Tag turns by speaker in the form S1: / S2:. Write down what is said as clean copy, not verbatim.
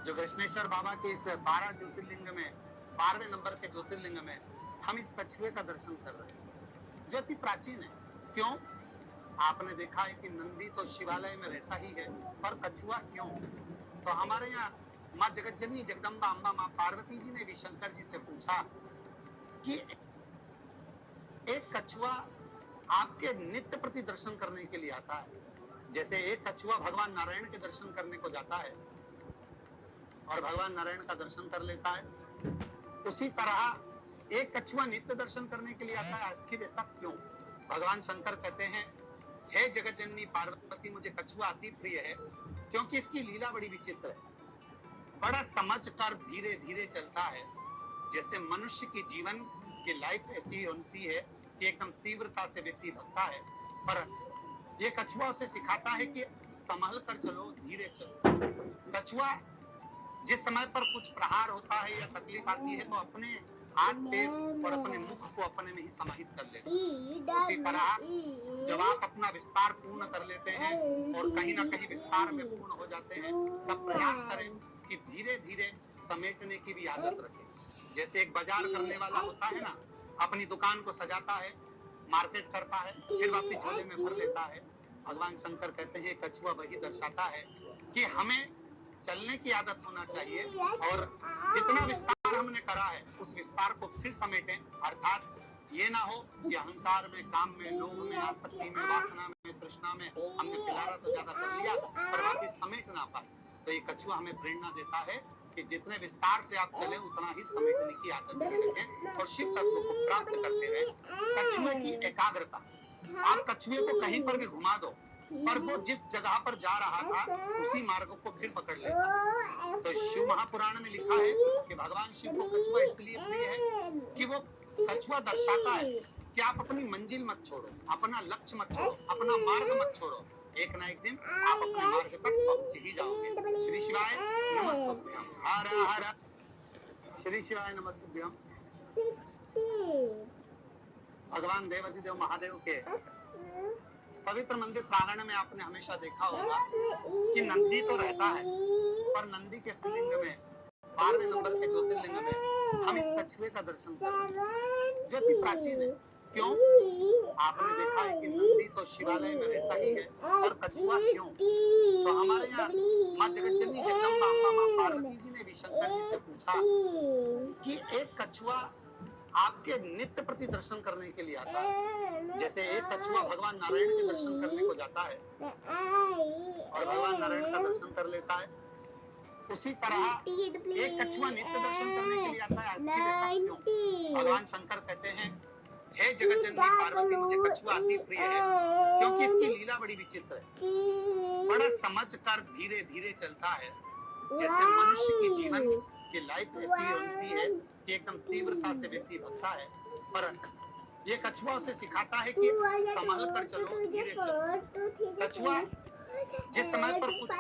S1: जो कृष्णेश्वर बाबा के इस 12 ज्योतिर्लिंग में 12वें नंबर के ज्योतिर्लिंग में हम इस कछुए का दर्शन कर रहे हैं, जो अति प्राचीन है। क्यों? आपने देखा है कि नंदी तो शिवालय में रहता ही है, पर कछुआ क्यों? तो हमारे यहाँ माँ जगतजननी जगदम्बा अम्बा माँ पार्वती जी ने भी शंकर जी से पूछा कि एक कछुआ आपके नित्य प्रति दर्शन करने के लिए आता है, जैसे एक कछुआ भगवान नारायण के दर्शन करने को जाता है और भगवान नारायण का दर्शन कर लेता है, उसी तरह एक कछुआ नित्य दर्शन करने के लिए आता है। आखिर ऐसा क्यों? भगवान शंकर कहते हैं, हे जगत जननी पार्वती, मुझे कछुआ अति प्रिय है क्योंकि इसकी लीला बड़ी विचित्र है। बड़ा समझ कर धीरे धीरे चलता है, जैसे मनुष्य की जीवन की लाइफ ऐसी होती है कि एकदम तीव्रता से व्यक्ति भगता है, पर ये कछुआ उसे सिखाता है कि संभल कर चलो, धीरे चलो। कछुआ जिस समय पर कुछ प्रहार होता है या तकलीफ आती है तो अपने हाथ पैर और अपने मुख को अपने में ही समाहित कर लेते हैं। उसी तरह जब आप अपना विस्तार पूर्ण कर लेते हैं और कहीं ना कहीं विस्तार में पूर्ण हो जाते हैं, तब प्रयास करें कि धीरे धीरे समेटने की भी आदत रखें। जैसे एक बाजार करने वाला होता है ना, अपनी दुकान को सजाता है, मार्केट करता है, फिर वापस झोले में भर लेता है। भगवान शंकर कहते हैं कछुआ वही दर्शाता है कि हमें चलने की आदत होना चाहिए और जितना विस्तार हमने करा है उस विस्तार को फिर समेटें। अर्थात ये ना हो कि अहंकार में, काम में, लोभ में, आसक्ति में, वासना में, तृष्णा में हमने फिलहाल तो ज्यादा कर लिया पर वापस समेट ना पाए। तो ये कछुआ हमें प्रेरणा देता है कि जितने विस्तार से आप चले उतना ही समेटने की आदत रखें और शिव तत्व को प्राप्त करते रहे। कछुए की एकाग्रता, आप कछुए को कहीं पर भी घुमा दो पर वो जिस जगह पर जा रहा था उसी मार्ग को फिर पकड़ लेता। तो शिव महापुराण में लिखा है कि भगवान शिव को कछुआ इसलिए प्रिय है कि वो कछुआ दर्शाता है कि आप अपनी मंजिल मत छोड़ो, अपना लक्ष्य मत छोड़ो, अपना मार्ग मत छोड़ो, एक ना एक दिन आप अपने मार्ग तक पहुंच ही जाओगे। श्री शिवाय नमस्तुभ्यम। हर हर श्री शिवाय नमस्तुभ्यम। भगवान देवाधिदेव महादेव के पवित्र मंदिर प्रांगण में आपने हमेशा देखा होगा कि नंदी तो रहता है, पर नंदी के शिवलिंग में 12वें नंबर के ज्योतिर्लिंग में हम इस कछुए का दर्शन कर रहे हैं, जो अति प्राचीन है। क्यों? आपने देखा है कि नंदी तो शिवालय में रहता ही है, और कछुआ क्यों? तो हमारे यहाँ माँ जगतजननी जगदम्बा अम्बा माँ पार्वती जी ने भी शंकर जी से पूछा कि एक कछुआ आपके नित्य प्रति दर्शन करने के लिए आता है, जैसे एक कछुआ भगवान नारायण के दर्शन करने को जाता है और भगवान नारायण का दर्शन कर लेता है, उसी तरह एक कछुआ नित्य दर्शन करने के लिए आता है। आखिर ऐसा क्यों? भगवान शंकर कहते हैं, हे जगत जननी पार्वती, मुझे कछुआ अति प्रिय है क्योंकि इसकी लीला बड़ी विचित्र है। बड़ा समझ कर धीरे धीरे चलता है, जैसे मनुष्य की जीवन की लाइफ ऐसी होती है कि एकदम तीव्रता से व्यक्ति भगता है, पर ये कछुआ उसे सिखाता है कि संभल कर चलो, धीरे चलो। कछुआ जिस समय पर कुछ